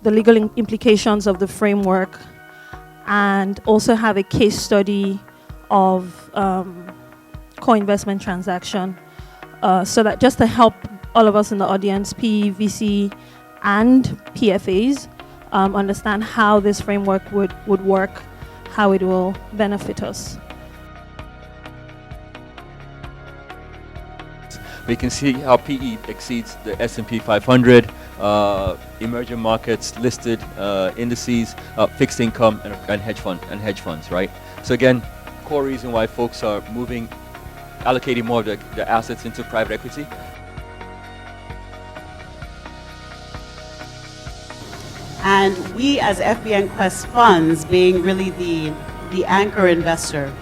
the legal implications of the framework, and also have a case study of co-investment transaction, so that just to help all of us in the audience, PE, VC, and PFAs, understand how this framework would work, how it will benefit us. We can see how PE exceeds the S&P 500, emerging markets, listed indices, fixed income, and hedge funds, right? So again, core reason why folks are allocating more of the assets into private equity. And we as FBNQuest funds, being really the anchor investor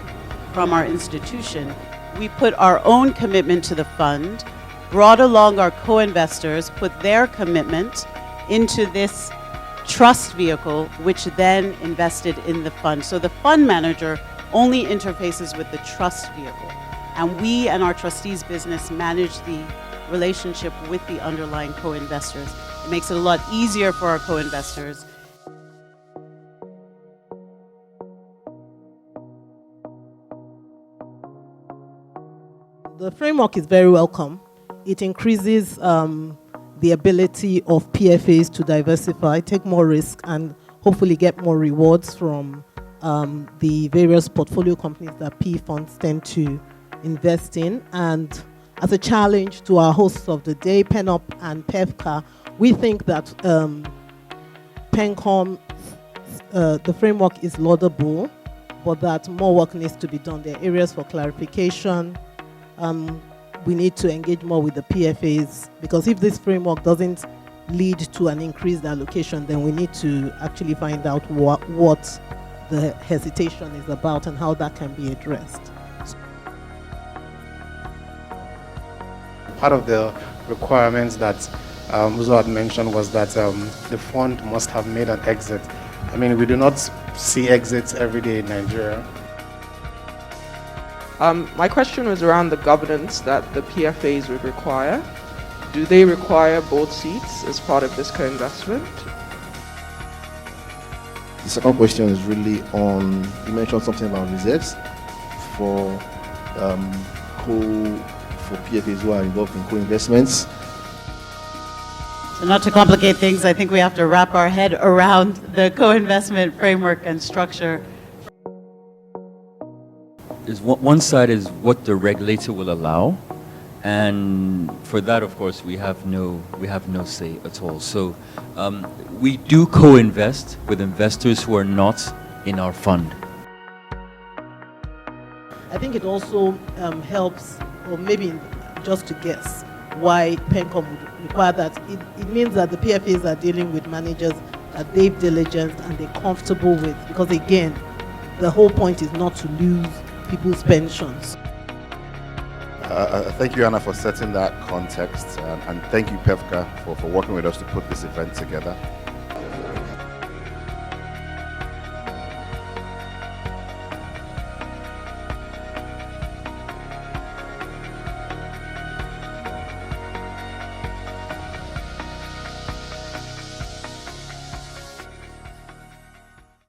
from our institution, we put our own commitment to the fund, brought along our co-investors, put their commitment into this trust vehicle, which then invested in the fund. So the fund manager only interfaces with the trust vehicle. And we and our trustees business manage the relationship with the underlying co-investors. It makes it a lot easier for our co-investors. The framework is very welcome. It increases the ability of PFAs to diversify, take more risk, and hopefully get more rewards from the various portfolio companies that PE funds tend to invest in. And as a challenge to our hosts of the day, PenOp and PEVCA, we think that PENCOM, the framework is laudable, but that more work needs to be done. There are areas for clarification. We need to engage more with the PFAs, because if this framework doesn't lead to an increased allocation, then we need to actually find out what the hesitation is about and how that can be addressed. Part of the requirements that Uzo had mentioned was that the fund must have made an exit. I mean, we do not see exits every day in Nigeria. My question was around the governance that the PFAs would require. Do they require board seats as part of this co-investment? The second question is really on, you mentioned something about reserves for PFAs who are involved in co-investments. So not to complicate things, I think we have to wrap our head around the co-investment framework and structure. One side is what the regulator will allow, and for that, of course, we have no say at all. So we do co-invest with investors who are not in our fund. I think it also helps, or maybe just to guess, why PENCOM would require that. It means that the PFAs are dealing with managers that they've diligenced and they're comfortable with, because again, the whole point is not to lose people's pensions. Thank you, Anna, for setting that context, and thank you, PEVCA, for working with us to put this event together.